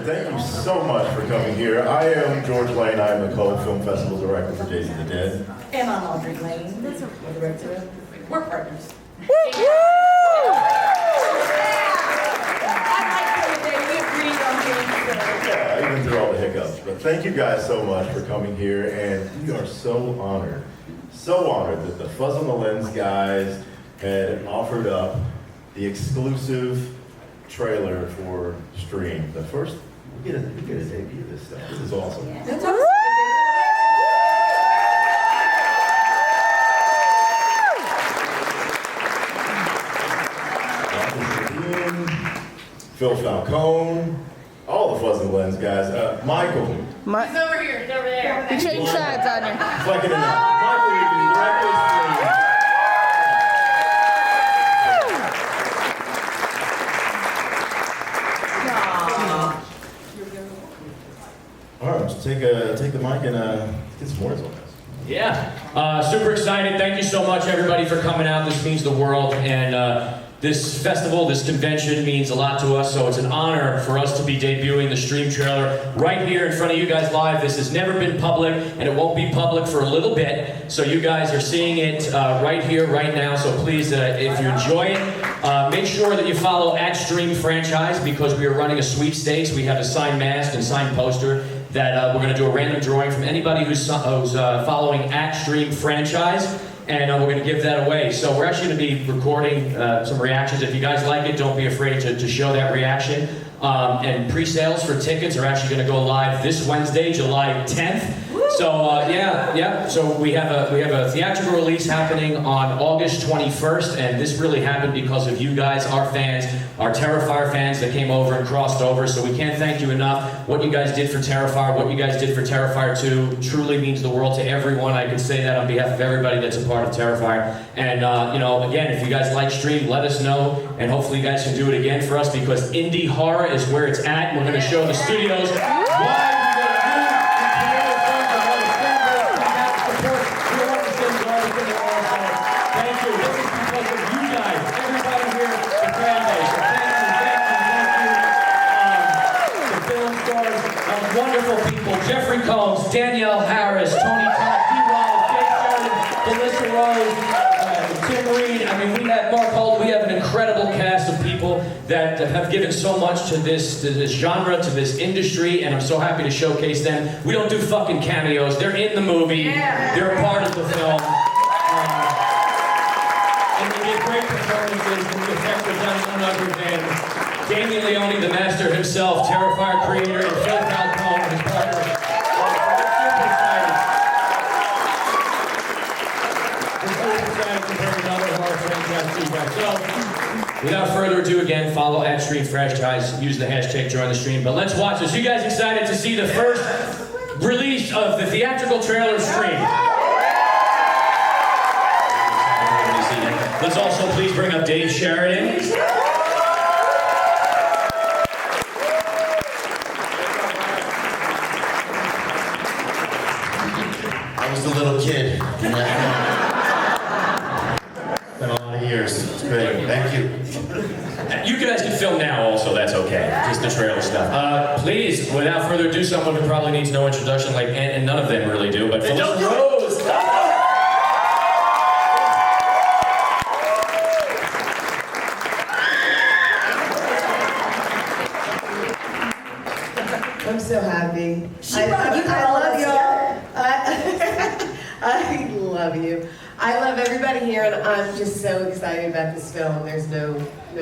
Thank you so much for coming here. I am George Lane. I am the co-film festival director for Days of the Dead. And I'm Audrey Lane, the director. We're partners. Yeah, even through all the hiccups. But thank you guys so much for coming here, and we are so honored that the Fuzz on the Lens guys had offered up the exclusive trailer for Stream. The first, we get a debut of this stuff. This is awesome. That's awesome. Phil Falcone, all the Fuzz on the Lens guys. Michael. He's over here. He's over there. We changed sides on you. Flecking it out. Michael, you can direct this thing. All right, let's take the mic and get some words on this. Yeah, super excited. Thank you so much, everybody, for coming out. This means the world, and this festival, this convention means a lot to us, so it's an honor for us to be debuting the Stream trailer right here in front of you guys live. This has never been public, and it won't be public for a little bit, so you guys are seeing it right here, right now, so please, if you enjoy it, make sure that you follow @Stream Franchise, because we are running a sweepstakes. We have a signed mask and signed poster that we're going to do a random drawing from anybody who's following @Stream Franchise. And we're going to give that away. So we're actually going to be recording some reactions. If you guys like it, don't be afraid to show that reaction. And pre-sales for tickets are actually going to go live this Wednesday, July 10th. So yeah. So we have a theatrical release happening on August 21st, and this really happened because of you guys, our fans, our Terrifier fans that came over and crossed over. So we can't thank you enough. What you guys did for Terrifier, what you guys did for Terrifier 2, truly means the world to everyone. I can say that on behalf of everybody that's a part of Terrifier. And again, if you guys like Stream, let us know, and hopefully you guys can do it again for us, because indie horror is where it's at. We're going to show the studios why. Wonderful people, Jeffrey Combs, Danielle Harris, Tony Todd, Dee Wallace, Jake Sheridan, Melissa Rose, Tim Marine. I mean, we have Mark Holt. We have an incredible cast of people that have given so much to this genre, to this industry, and I'm so happy to showcase them. We don't do fucking cameos. They're in the movie. They're a part of the film. And they give great performances, and the effects are done none other than Damien Leone, the master himself, Terrifier creator, and Phil Falcone, his partner. We're super excited to bring another horror franchise to you guys. So, without further ado, again, follow @Stream Franchise, use the hashtag join the stream. But let's watch this. You guys excited to see the first release of the theatrical trailer Stream? Let's also please bring up Dave Sheridan. I was a little kid. Been a lot of years. It's great. Thank you. You guys can film now also, that's okay. Just the trailer stuff. Please, without further ado, someone who probably needs no introduction, and none of them really do, but Melissa Rose! I'm so happy. I love y'all. I love you. I love everybody here, and I'm just so excited about this film. There's no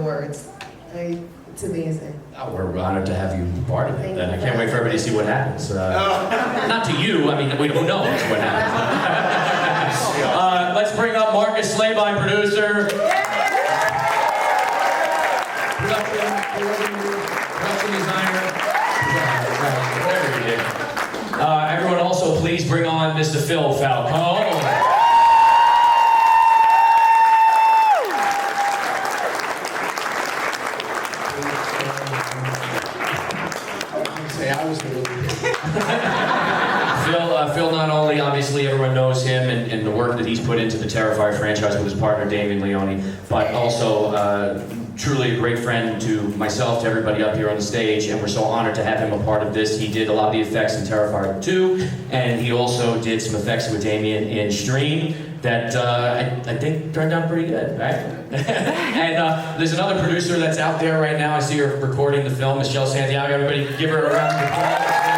words. It's amazing. Oh, we're honored to have you part of it, and I can't wait for everybody to see what happens. Not to you, I mean, we don't know what happens. Let's bring up Marcus Slaby, producer. Production designer. Everyone also please bring on Mr. Phil Falcone. Say I was the Phil not only on obviously everyone knows him and the work that he's put into the Terrifier franchise with his partner Damien Leone, but also truly a great friend to myself, to everybody up here on the stage, and we're so honored to have him a part of this. He did a lot of the effects in Terrifier 2, and he also did some effects with Damien in Stream that I think turned out pretty good, right? And there's another producer that's out there right now. I see her recording the film, Michelle Santiago. Everybody give her a round of applause.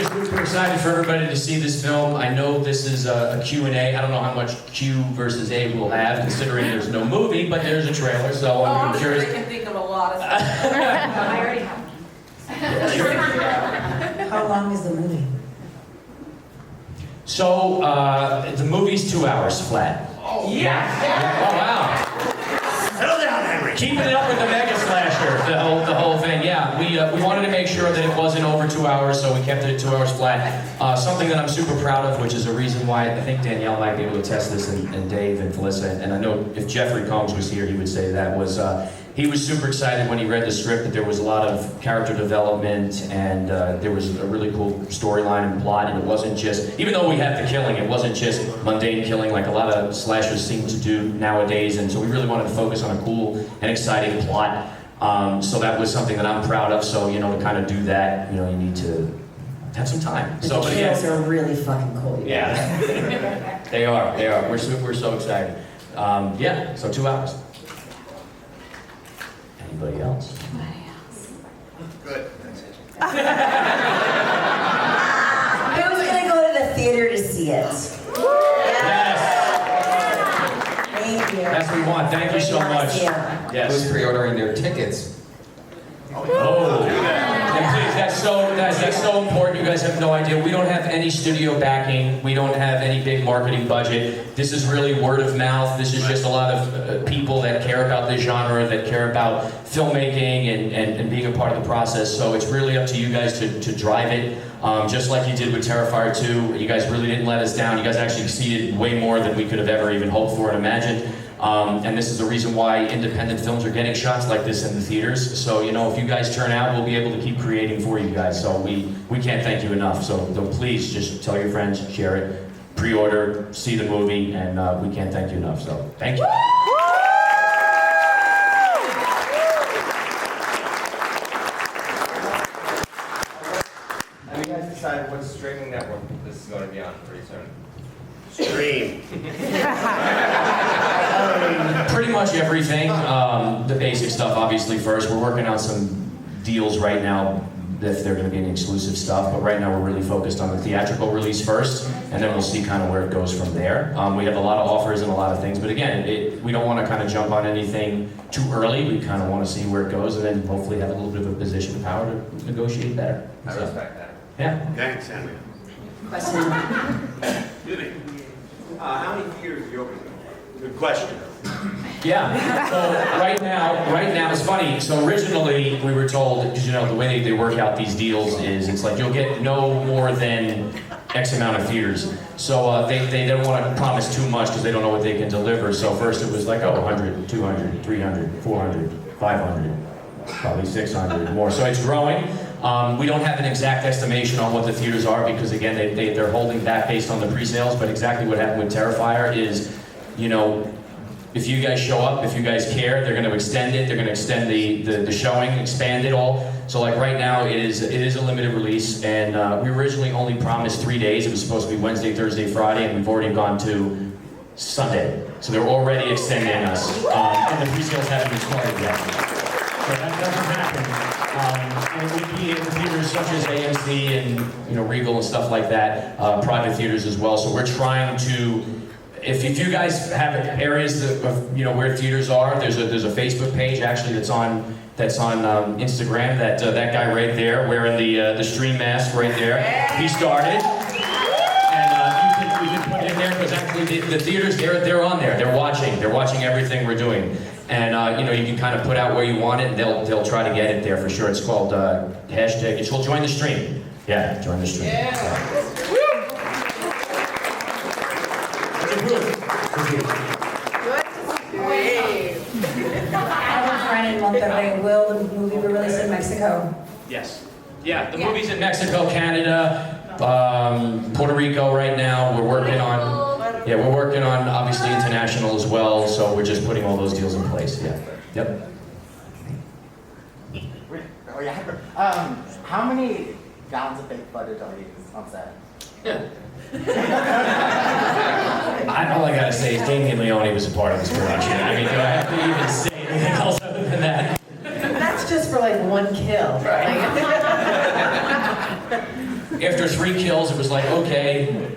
Super excited for everybody to see this film. I know this is a Q&A. I don't know how much Q versus A we'll have, considering there's no movie, but there's a trailer, so I'm curious. I can think of a lot of stuff. I already have. How long is the movie? So, the movie's 2 hours flat. Oh, Yeah. Oh, wow. Settle down, Henry. Keeping it up with the mega slasher, the whole thing. Yeah, we wanted to make sure that it wasn't over 2 hours, so we kept it at 2 hours flat. Something that I'm super proud of, which is a reason why I think Danielle might be able to test this, and Dave and Felissa, and I know if Jeffrey Combs was here, he would say that was, he was super excited when he read the script that there was a lot of character development, and there was a really cool storyline and plot, and it wasn't just, even though we had the killing, it wasn't just mundane killing like a lot of slashers seem to do nowadays, and so we really wanted to focus on a cool and exciting plot. So that was something that I'm proud of, so, to kind of do that, you need to have some time. The So, but yeah. trails are really fucking cool. Yeah, they are. We're so excited. Yeah, so 2 hours. Anybody else? Good. That's it. Who's gonna go to the theater to see it? Yes, Thank you. that's what we want. Thank you so much. Yeah. Yes. Who's pre-ordering their tickets? Oh, and please, that's so important. You guys have no idea. We don't have any studio backing. We don't have any big marketing budget. This is really word of mouth. This is just a lot of people that care about this genre, that care about filmmaking and being a part of the process. So it's really up to you guys to drive it. Just like you did with Terrifier 2, you guys really didn't let us down. You guys actually exceeded way more than we could have ever even hoped for and imagined. And this is the reason why independent films are getting shots like this in the theaters. So, if you guys turn out, we'll be able to keep creating for you guys. So we can't thank you enough. So please just tell your friends, share it, pre-order, see the movie, and we can't thank you enough. So thank you. Have you guys decided what streaming network this is going to be on pretty soon? Stream. Pretty much everything. The basic stuff, obviously, first. We're working on some deals right now if they're going to be any exclusive stuff, but right now we're really focused on the theatrical release first, and then we'll see kind of where it goes from there. We have a lot of offers and a lot of things, but again, we don't want to kind of jump on anything too early. We kind of want to see where it goes, and then hopefully have a little bit of a position of power to negotiate better. I respect that. Yeah. Thanks, Henry. Question. Excuse me. How many theaters are you opening? Good question. Yeah. So right now it's funny. So originally we were told, because the way they work out these deals is it's like you'll get no more than X amount of theaters. So they don't want to promise too much because they don't know what they can deliver. So first it was like 100, 200, 300, 400, 500, probably 600 more. So it's growing. We don't have an exact estimation on what the theaters are because again they're holding back based on the pre-sales. But exactly what happened with Terrifier is, if you guys show up, if you guys care, they're going to extend it. They're going to extend the showing, expand it all. So like right now, it is a limited release, and we originally only promised 3 days. It was supposed to be Wednesday, Thursday, Friday, and we've already gone to Sunday. So they're already extending us, and the pre-sales haven't even started yet. So that doesn't happen. And it would be in theaters such as AMC and Regal and stuff like that, private theaters as well. So we're trying to. If you guys have areas of where theaters are, there's a Facebook page actually that's on Instagram. That guy right there wearing the stream mask right there, he started, and we can put it in there because actually the theaters they're on there. They're watching everything we're doing, and you can kind of put out where you want it, and they'll try to get it there for sure. It's called hashtag. It's called Join the Stream. Yeah, join the stream. Yeah. I have a friend in Monterrey. Will the movie be released in Mexico? Yes. Yeah, the movie's in Mexico, Canada, Puerto Rico right now. We're working on obviously international as well, so we're just putting all those deals in place, yeah. Yep. Oh yeah. How many gallons of fake footage are you on set? All I gotta say is Damien Leone was a part of this production. I mean, do I have to even say anything else other than that? That's just for like one kill. Right. After 3 kills, it was like, okay.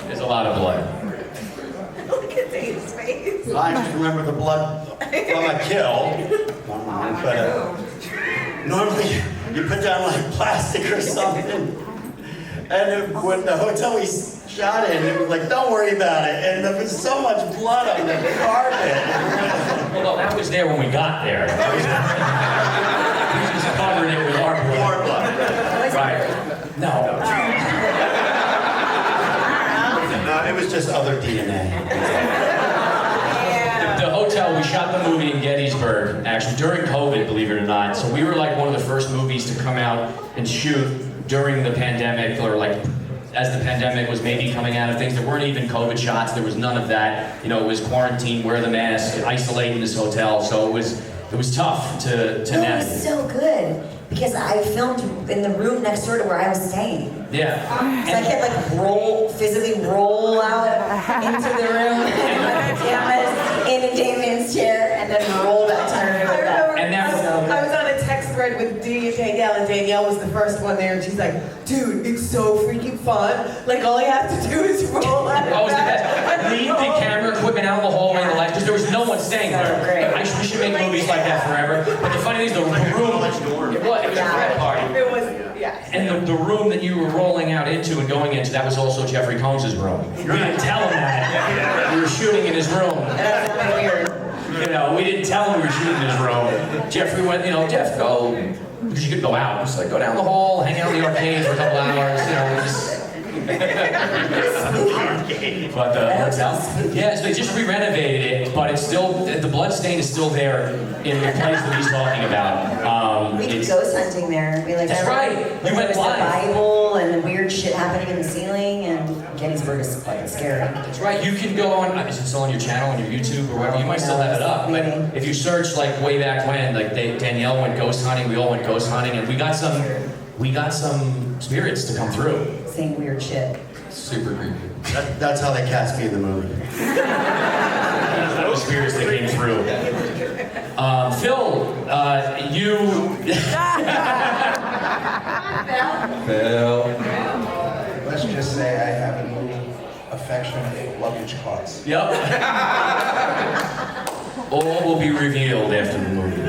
There's a lot of blood. Look at Dave's face. I just remember the blood from a kill. But normally you put down like plastic or something. And when the hotel we shot in, it was like, don't worry about it. And there was so much blood on the carpet. Well, that was there when we got there. We just covered it with our blood. More blood. Right. No. No, it was just other DNA. The hotel, we shot the movie in Gettysburg, actually, during COVID, believe it or not. So we were like one of the first movies to come out and shoot during the pandemic, or like as the pandemic was maybe coming out of things. There weren't even COVID shots. There was none of that. You know, it was quarantine, wear the mask, isolate in this hotel. So it was tough to It was navigate. so good because I filmed in the room next door to where I was staying. Yeah. So I could like physically roll out into the room and put the cameras in Damien's chair and then roll back to her. And that was I was on a text thread with Danielle, and Danielle was the first one there, and she's like, dude, it's so freaking fun. Like, all you have to do is roll out. Oh, it was the best. Leave the camera equipment out in the hallway in the lights, because there was no one staying there. great. We should make movies like that forever. But the funny thing is, the room, it was a frat party. It was, yeah. And the room that you were rolling out into and going into, that was also Jeffrey Combs' room. We didn't tell him that. We were shooting in his room. That's kind of weird. You know, we didn't tell him we were shooting in his room. Jeffrey went, Jeff, go. Because you could go out. Just like, go down the hall, hang out in the arcade for a couple hours, just... But the hotel, yeah, so they just re-renovated it, but it's still, the blood stain is still there in the place that he's talking about. We did ghost hunting there. We like That's right. You went the live. Bible and weird shit happening in the ceiling, and Gettysburg is fucking scary. That's right. You can go on. Is it still on your channel, on your YouTube, or whatever? You might still have it up. But if you search like way back when, like Danielle went ghost hunting, we all went ghost hunting, and we got some spirits to come through. Saying weird shit. Super creepy. That's how they cast me in the movie. Those spirits that came through. Phil, you. Phil. Let's just say I have a little affectionate luggage cost. Yep. All will be revealed after the movie.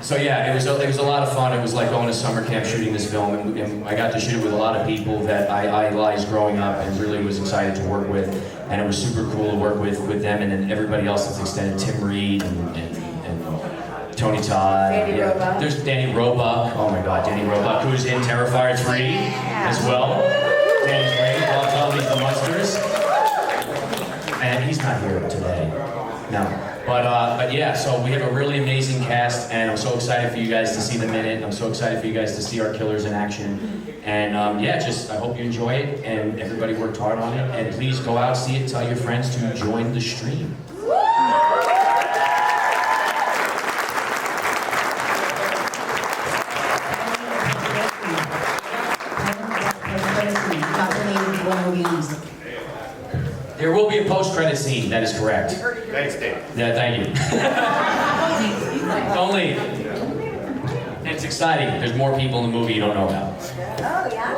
So yeah, it was a lot of fun. It was like going to summer camp shooting this film, and I got to shoot it with a lot of people that I idolized growing up and really was excited to work with. And it was super cool to work with them, and then everybody else that's extended, Tim Reed and Tony Todd. Danny Roebuck. There's Danny Roebuck. Oh my God, Danny Roebuck, who's in Terrifier 3 as well. Danny's great. I'll tell these the Monsters. And he's not here today. No. But yeah, so we have a really amazing cast, and I'm so excited for you guys to see them in it. I'm so excited for you guys to see our killers in action. And yeah, I hope you enjoy it, and everybody worked hard on it. And please go out, see it, tell your friends to join the stream. There will be a post-credit scene, that is correct. Thanks, Dave. Yeah, thank you. Only, and it's exciting. There's more people in the movie you don't know about. Oh, yeah?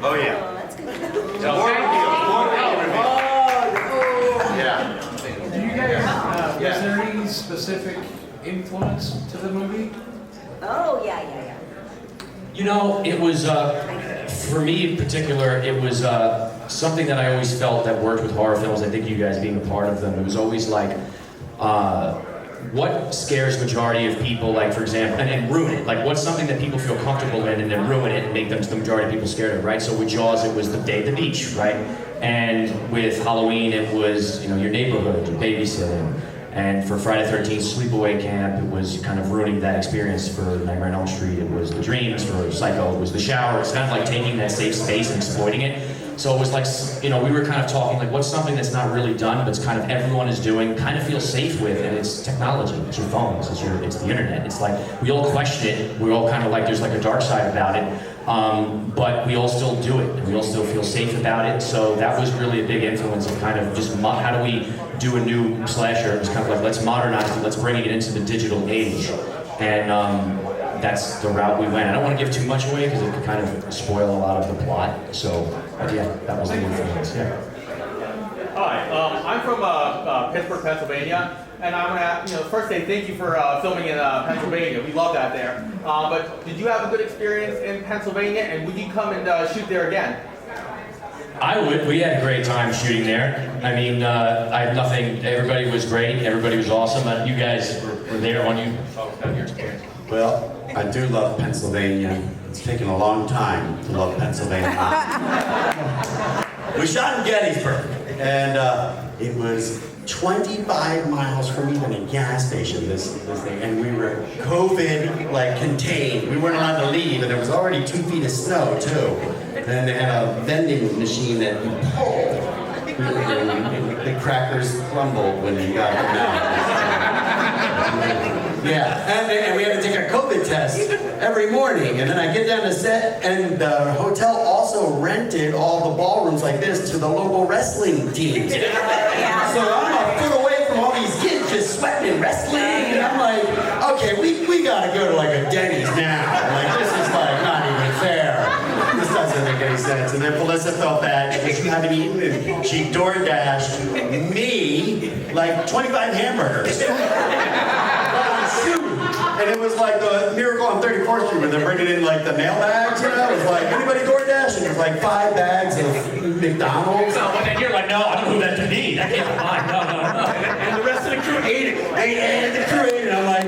Oh, yeah. That's good. More reveals. Yeah. Do you guys, was there any specific influence to the movie? Oh, yeah. You know, it was, for me in particular, it was something that I always felt that worked with horror films. I think you guys being a part of them, it was always like, what scares majority of people, like for example, and ruin it? Like what's something that people feel comfortable in and then ruin it and make them the majority of people scared of, right? So with Jaws, it was the day at the beach, right? And with Halloween, it was, your neighborhood, your babysitting. And for Friday the 13th Sleepaway Camp, it was kind of ruining that experience. For Nightmare on Elm Street, it was The Dreams. For Psycho, it was The Shower. It's kind of like taking that safe space and exploiting it. So it was like, you know, we were kind of talking like, what's something that's not really done, but it's kind of everyone is doing, kind of feels safe with, and it's technology. It's your phones, it's the internet. It's like, we all question it. We all kind of like, there's like a dark side about it. But we all still do it, and we all still feel safe about it. So that was really a big influence of kind of just how do we do a new slasher? It was kind of like, let's modernize it, let's bring it into the digital age. And that's the route we went. I don't want to give too much away because it could kind of spoil a lot of the plot. So, but yeah, that was the influence. Yeah. Hi, I'm from Pittsburgh, Pennsylvania, and I want to, first say thank you for filming in Pennsylvania. We love that there. But did you have a good experience in Pennsylvania, and would you come and shoot there again? I would. We had a great time shooting there. I mean, I have nothing. Everybody was great. Everybody was awesome. You guys were there when you talked about your experience. Well, I do love Pennsylvania. It's taken a long time to love Pennsylvania. We shot in Gettysburg, and it was 25 miles from even a gas station, this thing, and we were COVID contained. We weren't allowed to leave, and there was already 2 feet of snow too. And they had a vending machine that you pulled. The crackers crumbled when you got them out. Yeah, and we had to take a COVID test every morning. And then I get down to set, and the hotel also rented all the ballrooms like this to the local wrestling teams. So I'm a foot away from all these kids just sweating and wrestling, and I'm like, okay, we gotta go to like a Denny's now. Like, this is like not even fair. This doesn't make any sense. And then Melissa felt bad because she hadn't eaten, and she DoorDashed me like 25 hamburgers. And it was like the Miracle on 34th Street where they're bringing in like the mail bags, you know? It was like, anybody DoorDash? And it was like 5 bags of McDonald's. No, but then you're like, no, I don't know who that could be. That can't be mine. No. And the rest of the crew ate it. And the crew ate it. I'm like,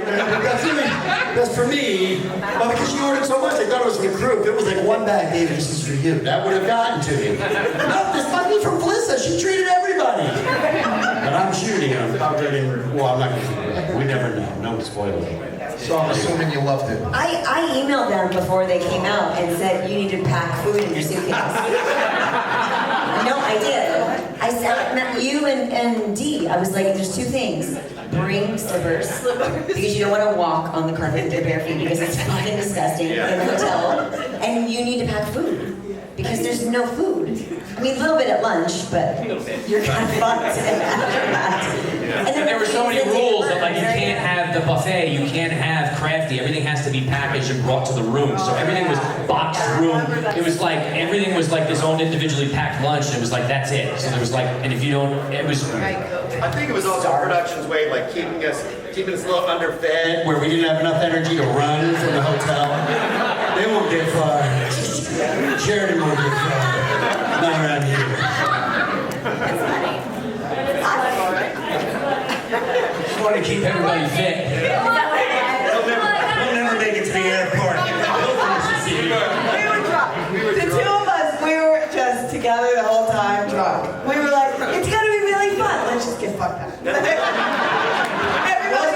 that's for me. But because she ordered so much, I thought it was for the crew. If it was like 1 bag, David, this is for you. That would have gotten to you. No, this must be from Melissa. She treated everybody. But I'm shooting them. Well, I'm not going to. We never know. No spoilers. So I'm assuming you loved it. I emailed them before they came out and said you need to pack food in your suitcase. No, I did. I said, you and Dee, I was like, there's 2 things. Bring slippers, because you don't want to walk on the carpet with your bare feet because it's fucking disgusting in the hotel. And you need to pack food, because there's no food. I mean, a little bit at lunch, but you're kind of fucked after that. And there were so many rules that like you can't have the buffet, you can't have crafty, everything has to be packaged and brought to the room. So everything was boxed room. It was like, everything was like this own individually packed lunch, and it was like, that's it. So there was like, and if you don't, it was... I think it was also production's way of like keeping us a little underfed, where we didn't have enough energy to run from the hotel. They won't get far. Sheridan won't get far. Not around here. Just want to keep everybody fit. We'll never make it to the airport. We were drunk. The 2 of us, we were just together the whole time drunk. We were like, it's gonna be really fun. Let's just get fucked up. There's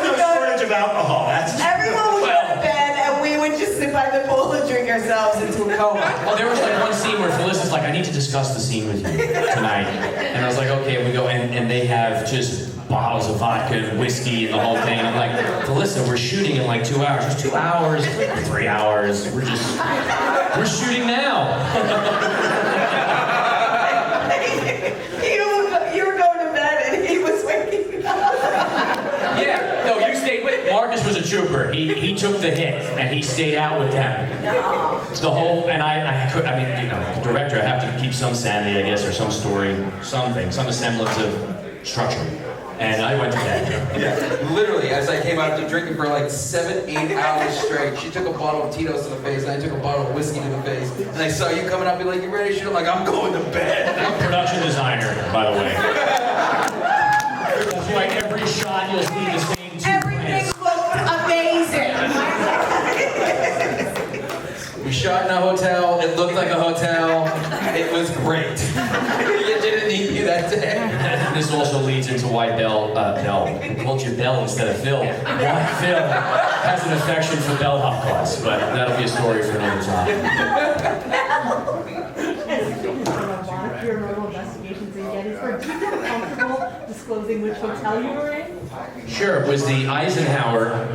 no shortage of alcohol. Everyone would go to bed, and we would just sit by the pool and drink ourselves into a coma. Well, there was like one scene where Felicia's like, I need to discuss the scene with you tonight. And I was like, okay, we go, and they have just bottles of vodka and whiskey and the whole thing. And I'm like, Felissa, we're shooting in like 2 hours. It's 2 hours, 3 hours. We're shooting now. You were going to bed, and he was waking up. Yeah, no, you stayed with. Marcus was a trooper. He took the hit, and he stayed out with them. It's the whole, and I mean, you know, the director, I have to keep some sanity, I guess, or some story, something, some semblance of structure. And I went to bed. Yeah, literally, as I came out after drinking for like 7-8 hours straight, she took a bottle of Tito's to the face, and I took a bottle of whiskey to the face, and I saw you coming up, and like, you ready to shoot? I'm like, I'm going to bed. I'm a production designer, by the way. That's why every shot you'll see the same 2 Everything looked amazing. We shot in a hotel, it looked like a hotel, it was great. You didn't need me that day. this also leads into why I called you Bell instead of Phil. Why Phil has an affection for bellhop costs, but that'll be a story for another time. Paranormal investigations and get is do you feel comfortable disclosing which hotel you were in? Sure, it was the Eisenhower,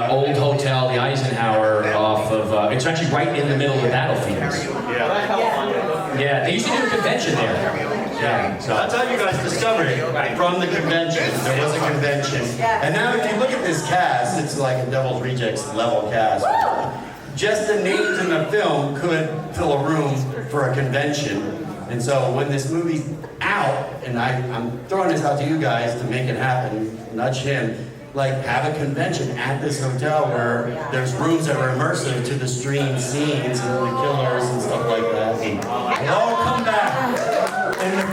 old hotel, the Eisenhower off of, it's actually right in the middle of the battlefields. Yeah, they used to do a convention there. Yeah, So that's how you guys discovered it, from the convention. There was a convention. And now if you look at this cast, it's like a Devil's Rejects level cast. Just the names in the film could fill a room for a convention. And so when this movie's out, and I'm throwing this out to you guys to make it happen, nudge him, like have a convention at this hotel where there's rooms that are immersive to the stream scenes and the killers and stuff like that. And it'll all come back. And the